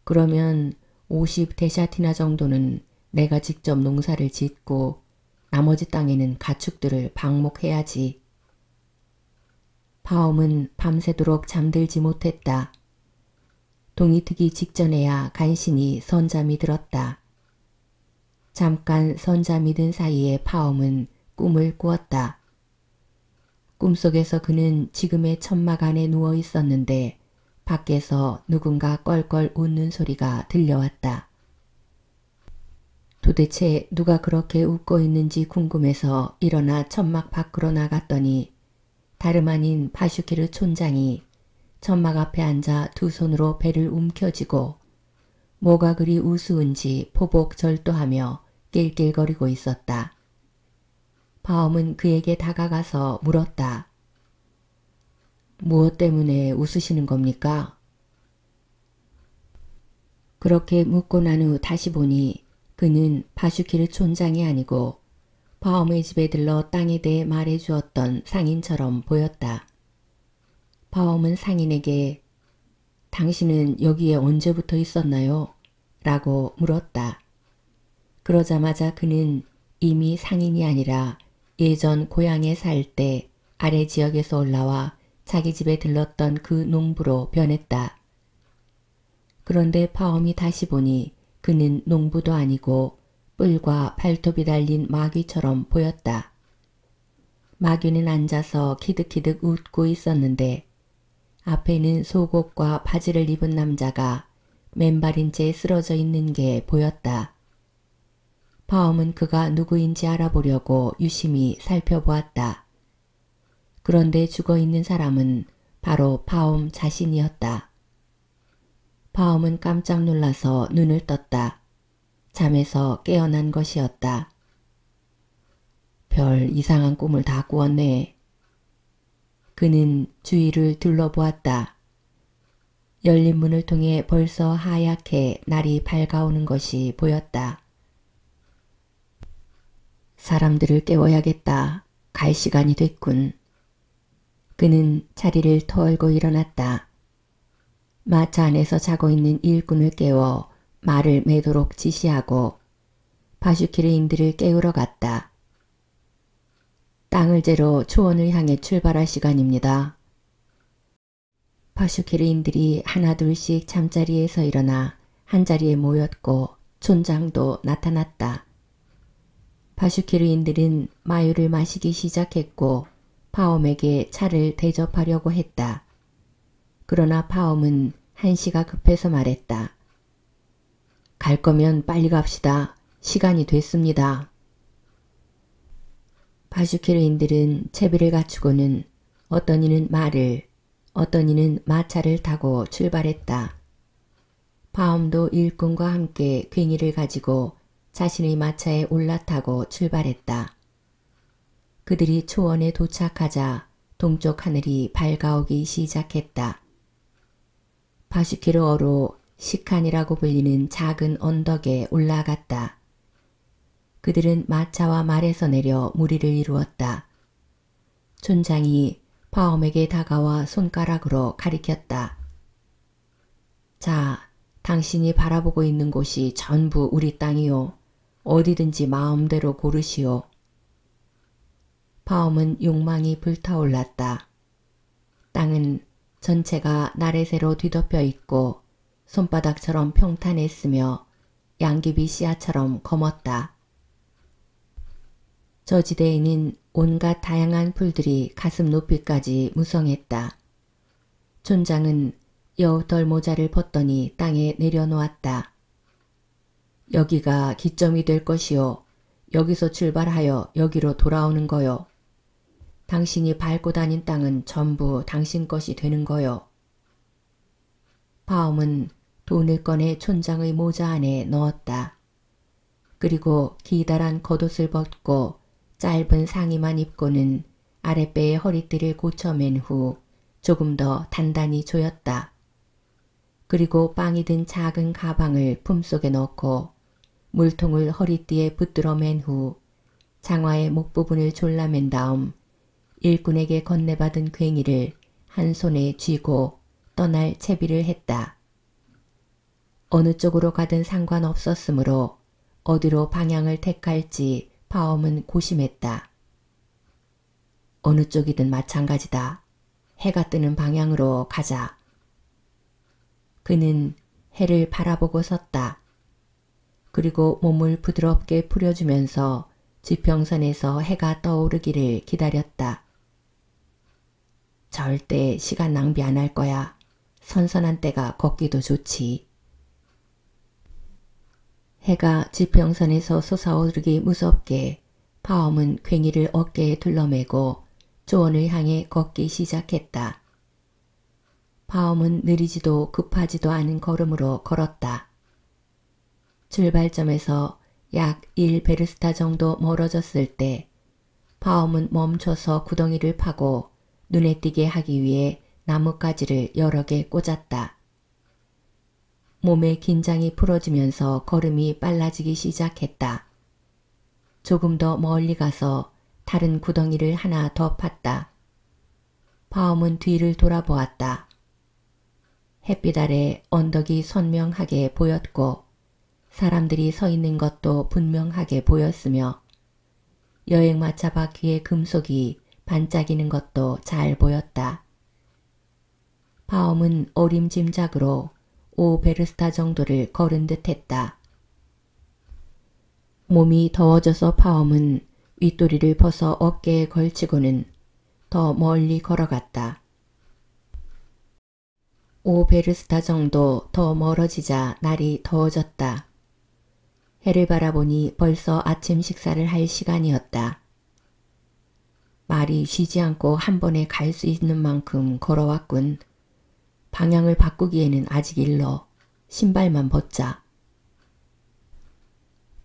그러면 50데샤티나 정도는 내가 직접 농사를 짓고 나머지 땅에는 가축들을 방목해야지. 파엄은 밤새도록 잠들지 못했다. 동이 트기 직전에야 간신히 선잠이 들었다. 잠깐 선잠이 든 사이에 파엄은 꿈을 꾸었다. 꿈속에서 그는 지금의 천막 안에 누워 있었는데 밖에서 누군가 껄껄 웃는 소리가 들려왔다. 도대체 누가 그렇게 웃고 있는지 궁금해서 일어나 천막 밖으로 나갔더니 다름 아닌 바슈케르 촌장이 천막 앞에 앉아 2 손으로 배를 움켜쥐고 뭐가 그리 우스운지 포복 절도하며 낄낄거리고 있었다. 파엄은 그에게 다가가서 물었다. 무엇 때문에 웃으시는 겁니까? 그렇게 묻고 난 후 다시 보니 그는 바슈키르 촌장이 아니고 파엄의 집에 들러 땅에 대해 말해주었던 상인처럼 보였다. 파엄은 상인에게 당신은 여기에 언제부터 있었나요? 라고 물었다. 그러자마자 그는 이미 상인이 아니라 예전 고향에 살 때 아래 지역에서 올라와 자기 집에 들렀던 그 농부로 변했다. 그런데 파엄이 다시 보니 그는 농부도 아니고 뿔과 발톱이 달린 마귀처럼 보였다. 마귀는 앉아서 키득키득 웃고 있었는데 앞에는 속옷과 바지를 입은 남자가 맨발인 채 쓰러져 있는 게 보였다. 파엄은 그가 누구인지 알아보려고 유심히 살펴보았다. 그런데 죽어있는 사람은 바로 파엄 자신이었다. 파엄은 깜짝 놀라서 눈을 떴다. 잠에서 깨어난 것이었다. 별 이상한 꿈을 다 꾸었네. 그는 주위를 둘러보았다. 열린 문을 통해 벌써 하얗게 날이 밝아오는 것이 보였다. 사람들을 깨워야겠다. 갈 시간이 됐군. 그는 자리를 털고 일어났다. 마차 안에서 자고 있는 일꾼을 깨워 말을 매도록 지시하고 바슈키르인들을 깨우러 갔다. 땅을 재러 초원을 향해 출발할 시간입니다. 파슈케르인들이 하나둘씩 잠자리에서 일어나 한자리에 모였고 촌장도 나타났다. 파슈케르인들은 마유를 마시기 시작했고 파옴에게 차를 대접하려고 했다. 그러나 파옴은 한시가 급해서 말했다. 갈 거면 빨리 갑시다. 시간이 됐습니다. 파슈케르인들은 채비를 갖추고는 어떤 이는 말을, 어떤 이는 마차를 타고 출발했다. 파옴도 일꾼과 함께 괭이를 가지고 자신의 마차에 올라타고 출발했다. 그들이 초원에 도착하자 동쪽 하늘이 밝아오기 시작했다. 파슈케르어로 시칸이라고 불리는 작은 언덕에 올라갔다. 그들은 마차와 말에서 내려 무리를 이루었다. 촌장이 파옴에게 다가와 손가락으로 가리켰다. 자, 당신이 바라보고 있는 곳이 전부 우리 땅이요. 어디든지 마음대로 고르시오. 파옴은 욕망이 불타올랐다. 땅은 전체가 나래새로 뒤덮여 있고 손바닥처럼 평탄했으며 양귀비 씨앗처럼 검었다. 저 지대에는 온갖 다양한 풀들이 가슴 높이까지 무성했다. 촌장은 여우털 모자를 벗더니 땅에 내려놓았다. 여기가 기점이 될 것이요. 여기서 출발하여 여기로 돌아오는 거요. 당신이 밟고 다닌 땅은 전부 당신 것이 되는 거요. 파옴은 돈을 꺼내 촌장의 모자 안에 넣었다. 그리고 기다란 겉옷을 벗고 짧은 상의만 입고는 아랫배의 허리띠를 고쳐맨 후 조금 더 단단히 조였다. 그리고 빵이 든 작은 가방을 품속에 넣고 물통을 허리띠에 붙들어 맨 후 장화의 목 부분을 졸라맨 다음 일꾼에게 건네받은 괭이를 한 손에 쥐고 떠날 채비를 했다. 어느 쪽으로 가든 상관없었으므로 어디로 방향을 택할지 파옴은 고심했다. 어느 쪽이든 마찬가지다. 해가 뜨는 방향으로 가자. 그는 해를 바라보고 섰다. 그리고 몸을 부드럽게 풀어주면서 지평선에서 해가 떠오르기를 기다렸다. 절대 시간 낭비 안 할 거야. 선선한 때가 걷기도 좋지. 해가 지평선에서 솟아오르기 무섭게 파옴은 괭이를 어깨에 둘러매고 초원을 향해 걷기 시작했다. 파옴은 느리지도 급하지도 않은 걸음으로 걸었다. 출발점에서 약 1베르스타 정도 멀어졌을 때 파옴은 멈춰서 구덩이를 파고 눈에 띄게 하기 위해 나뭇가지를 여러 개 꽂았다. 몸의 긴장이 풀어지면서 걸음이 빨라지기 시작했다. 조금 더 멀리 가서 다른 구덩이를 하나 더 팠다. 파옴은 뒤를 돌아보았다. 햇빛 아래 언덕이 선명하게 보였고 사람들이 서 있는 것도 분명하게 보였으며 여행마차 바퀴의 금속이 반짝이는 것도 잘 보였다. 파옴은 어림짐작으로 5베르스타 정도를 걸은 듯 했다. 몸이 더워져서 파옴은 윗도리를 벗어 어깨에 걸치고는 더 멀리 걸어갔다. 5베르스타 정도 더 멀어지자 날이 더워졌다. 해를 바라보니 벌써 아침 식사를 할 시간이었다. 말이 쉬지 않고 한 번에 갈 수 있는 만큼 걸어왔군. 방향을 바꾸기에는 아직 일러. 신발만 벗자.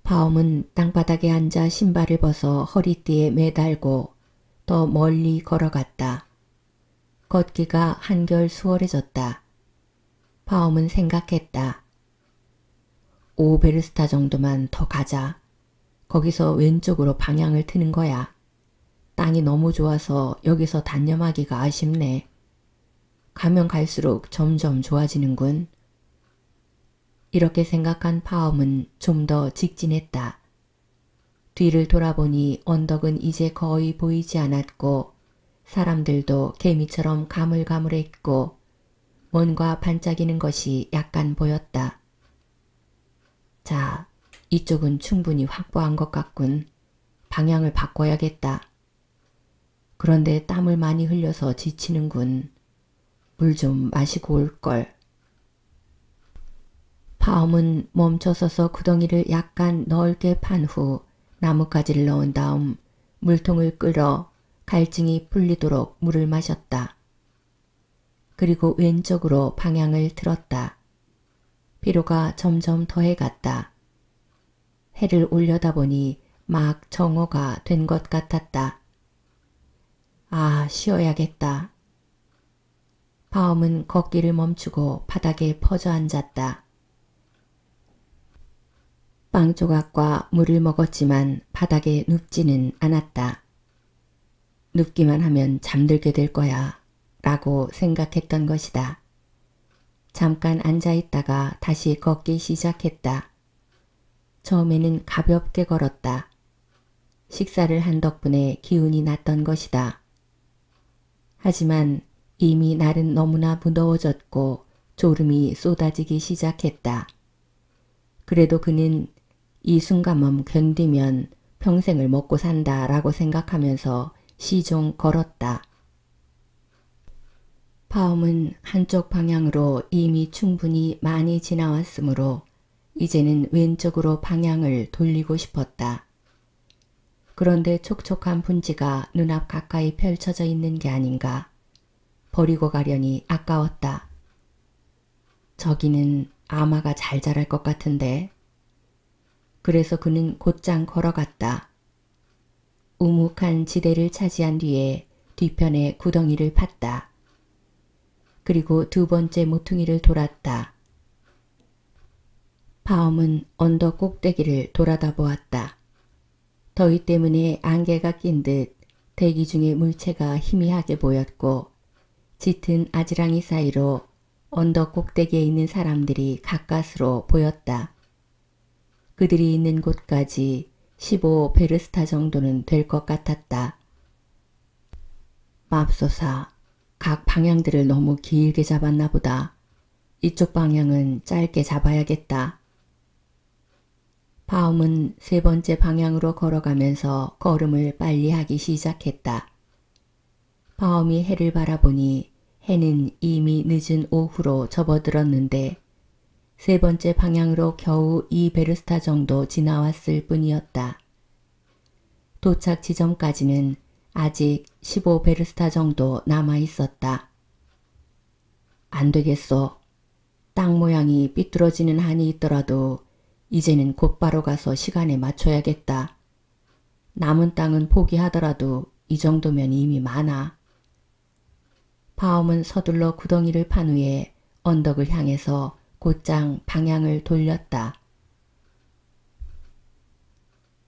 파옴은 땅바닥에 앉아 신발을 벗어 허리띠에 매달고 더 멀리 걸어갔다. 걷기가 한결 수월해졌다. 파옴은 생각했다. 5베르스타 정도만 더 가자. 거기서 왼쪽으로 방향을 트는 거야. 땅이 너무 좋아서 여기서 단념하기가 아쉽네. 가면 갈수록 점점 좋아지는군. 이렇게 생각한 파옴은 좀 더 직진했다. 뒤를 돌아보니 언덕은 이제 거의 보이지 않았고 사람들도 개미처럼 가물가물했고 뭔가 반짝이는 것이 약간 보였다. 자, 이쪽은 충분히 확보한 것 같군. 방향을 바꿔야겠다. 그런데 땀을 많이 흘려서 지치는군. 물 좀 마시고 올걸. 파엄은 멈춰서서 구덩이를 약간 넓게 판 후 나뭇가지를 넣은 다음 물통을 끌어 갈증이 풀리도록 물을 마셨다. 그리고 왼쪽으로 방향을 틀었다. 피로가 점점 더해갔다. 해를 올려다보니 막 정오가 된 것 같았다. 아, 쉬어야겠다. 파엄은 걷기를 멈추고 바닥에 퍼져 앉았다. 빵 조각과 물을 먹었지만 바닥에 눕지는 않았다. 눕기만 하면 잠들게 될 거야 라고 생각했던 것이다. 잠깐 앉아있다가 다시 걷기 시작했다. 처음에는 가볍게 걸었다. 식사를 한 덕분에 기운이 났던 것이다. 하지만 이미 날은 너무나 무더워졌고 졸음이 쏟아지기 시작했다. 그래도 그는 이 순간만 견디면 평생을 먹고 산다 라고 생각하면서 시종 걸었다. 파엄은 한쪽 방향으로 이미 충분히 많이 지나왔으므로 이제는 왼쪽으로 방향을 돌리고 싶었다. 그런데 촉촉한 분지가 눈앞 가까이 펼쳐져 있는 게 아닌가. 버리고 가려니 아까웠다. 저기는 아마가 잘 자랄 것 같은데. 그래서 그는 곧장 걸어갔다. 우묵한 지대를 차지한 뒤에 뒤편에 구덩이를 팠다. 그리고 두 번째 모퉁이를 돌았다. 파엄은 언덕 꼭대기를 돌아다 보았다. 더위 때문에 안개가 낀 듯 대기 중에 물체가 희미하게 보였고 짙은 아지랑이 사이로 언덕 꼭대기에 있는 사람들이 가까스로 보였다. 그들이 있는 곳까지 15베르스타 정도는 될 것 같았다. 맙소사, 각 방향들을 너무 길게 잡았나 보다. 이쪽 방향은 짧게 잡아야겠다. 파엄은 세 번째 방향으로 걸어가면서 걸음을 빨리 하기 시작했다. 파엄이 해를 바라보니 해는 이미 늦은 오후로 접어들었는데 세 번째 방향으로 겨우 2베르스타 정도 지나왔을 뿐이었다. 도착 지점까지는 아직 15베르스타 정도 남아 있었다. 안 되겠어. 땅 모양이 삐뚤어지는 한이 있더라도 이제는 곧바로 가서 시간에 맞춰야겠다. 남은 땅은 포기하더라도 이 정도면 이미 많아. 파엄은 서둘러 구덩이를 판 후에 언덕을 향해서 곧장 방향을 돌렸다.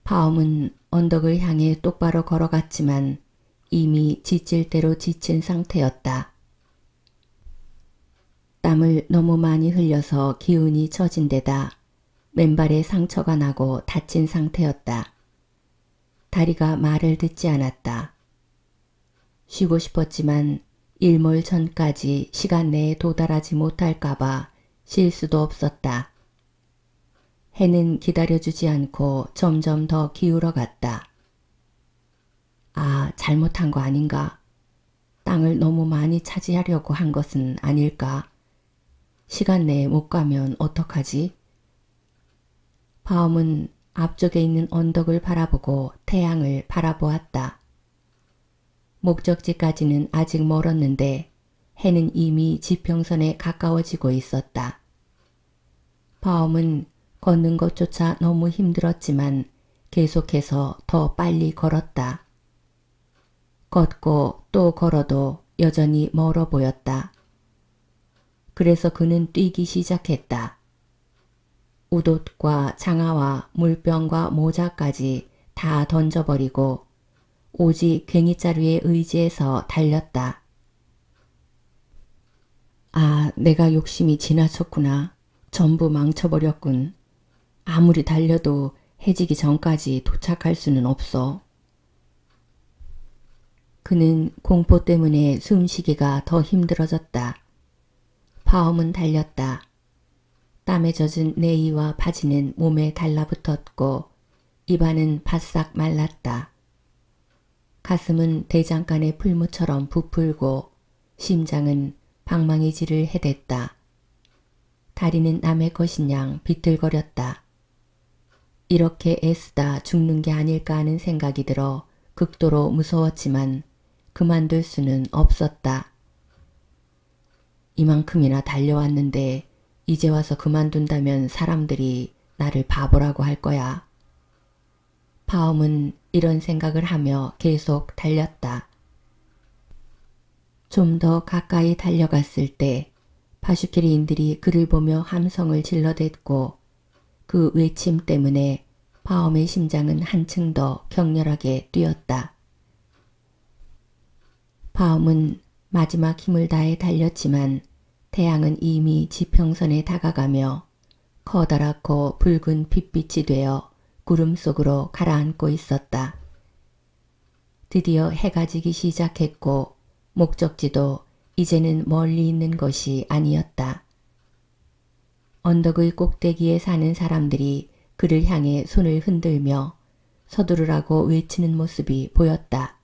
파엄은 언덕을 향해 똑바로 걸어갔지만 이미 지칠 대로 지친 상태였다. 땀을 너무 많이 흘려서 기운이 처진 데다 맨발에 상처가 나고 다친 상태였다. 다리가 말을 듣지 않았다. 쉬고 싶었지만 일몰 전까지 시간 내에 도달하지 못할까봐 쉴 수도 없었다. 해는 기다려주지 않고 점점 더 기울어갔다. 아, 잘못한 거 아닌가? 땅을 너무 많이 차지하려고 한 것은 아닐까? 시간 내에 못 가면 어떡하지? 파엄은 앞쪽에 있는 언덕을 바라보고 태양을 바라보았다. 목적지까지는 아직 멀었는데 해는 이미 지평선에 가까워지고 있었다. 파엄은 걷는 것조차 너무 힘들었지만 계속해서 더 빨리 걸었다. 걷고 또 걸어도 여전히 멀어 보였다. 그래서 그는 뛰기 시작했다. 웃옷과 장화와 물병과 모자까지 다 던져버리고 오직 괭이자루에 의지해서 달렸다. 아, 내가 욕심이 지나쳤구나. 전부 망쳐버렸군. 아무리 달려도 해지기 전까지 도착할 수는 없어. 그는 공포 때문에 숨쉬기가 더 힘들어졌다. 파엄은 달렸다. 땀에 젖은 내의와 바지는 몸에 달라붙었고 입안은 바싹 말랐다. 가슴은 대장간의 풀무처럼 부풀고 심장은 방망이질을 해댔다. 다리는 남의 것인 양 비틀거렸다. 이렇게 애쓰다 죽는 게 아닐까 하는 생각이 들어 극도로 무서웠지만 그만둘 수는 없었다. 이만큼이나 달려왔는데 이제 와서 그만둔다면 사람들이 나를 바보라고 할 거야. 파엄은 이런 생각을 하며 계속 달렸다. 좀 더 가까이 달려갔을 때 파슈키리인들이 그를 보며 함성을 질러댔고 그 외침 때문에 파엄의 심장은 한층 더 격렬하게 뛰었다. 파엄은 마지막 힘을 다해 달렸지만 태양은 이미 지평선에 다가가며 커다랗고 붉은 빛빛이 되어 구름 속으로 가라앉고 있었다. 드디어 해가 지기 시작했고 목적지도 이제는 멀리 있는 것이 아니었다. 언덕의 꼭대기에 사는 사람들이 그를 향해 손을 흔들며 서두르라고 외치는 모습이 보였다.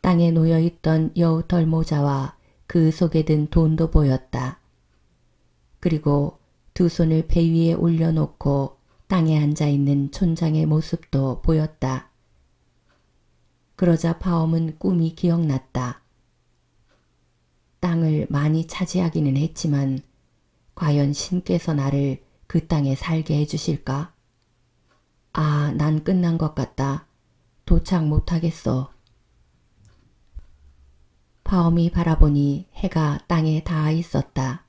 땅에 놓여있던 여우털 모자와 그 속에 든 돈도 보였다. 그리고 두 손을 배 위에 올려놓고 땅에 앉아있는 촌장의 모습도 보였다. 그러자 파엄은 꿈이 기억났다. 땅을 많이 차지하기는 했지만 과연 신께서 나를 그 땅에 살게 해주실까? 아, 난 끝난 것 같다. 도착 못하겠어. 파엄이 바라보니 해가 땅에 닿아 있었다.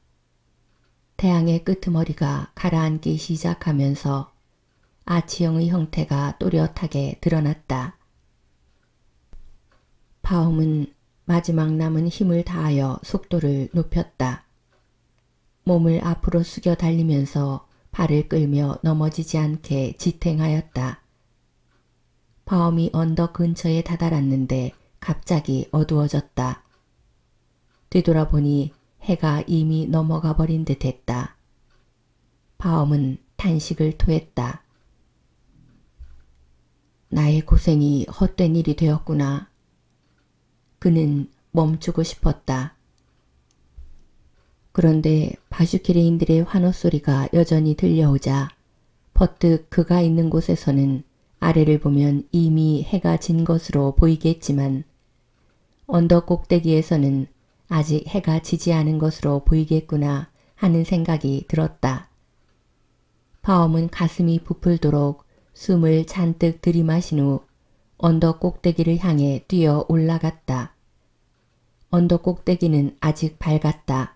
태양의 끄트머리가 가라앉기 시작하면서 아치형의 형태가 또렷하게 드러났다. 파엄은 마지막 남은 힘을 다하여 속도를 높였다. 몸을 앞으로 숙여 달리면서 발을 끌며 넘어지지 않게 지탱하였다. 파엄이 언덕 근처에 다다랐는데 갑자기 어두워졌다. 뒤돌아보니 해가 이미 넘어가 버린 듯 했다. 파엄은 탄식을 토했다. 나의 고생이 헛된 일이 되었구나. 그는 멈추고 싶었다. 그런데 바슈키리인들의 환호소리가 여전히 들려오자 퍼뜩 그가 있는 곳에서는 아래를 보면 이미 해가 진 것으로 보이겠지만 언덕 꼭대기에서는 아직 해가 지지 않은 것으로 보이겠구나 하는 생각이 들었다. 파엄은 가슴이 부풀도록 숨을 잔뜩 들이마신 후 언덕 꼭대기를 향해 뛰어 올라갔다. 언덕 꼭대기는 아직 밝았다.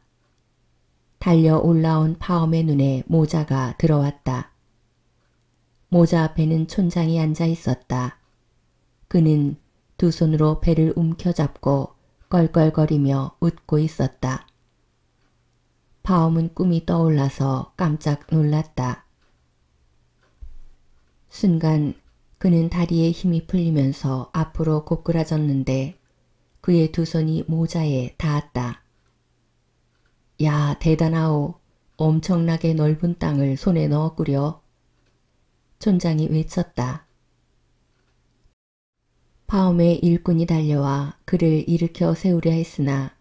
달려 올라온 파엄의 눈에 모자가 들어왔다. 모자 앞에는 촌장이 앉아 있었다. 그는 두 손으로 배를 움켜잡고 껄껄거리며 웃고 있었다. 파엄은 꿈이 떠올라서 깜짝 놀랐다. 순간 그는 다리에 힘이 풀리면서 앞으로 고꾸라졌는데 그의 두 손이 모자에 닿았다. 야, 대단하오. 엄청나게 넓은 땅을 손에 넣었구려. 촌장이 외쳤다. 파엄의 일꾼이 달려와 그를 일으켜 세우려 했으나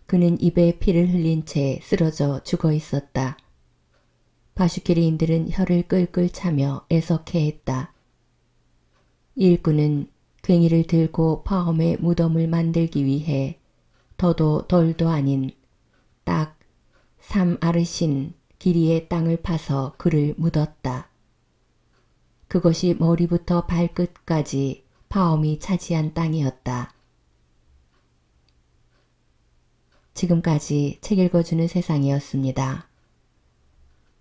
그는 입에 피를 흘린 채 쓰러져 죽어 있었다. 바슈키리인들은 혀를 끌끌 차며 애석해했다. 일꾼은 괭이를 들고 파엄의 무덤을 만들기 위해 더도 덜도 아닌 딱 3아르신 길이의 땅을 파서 그를 묻었다. 그것이 머리부터 발끝까지 파엄이 차지한 땅이었다. 지금까지 책 읽어주는 세상이었습니다.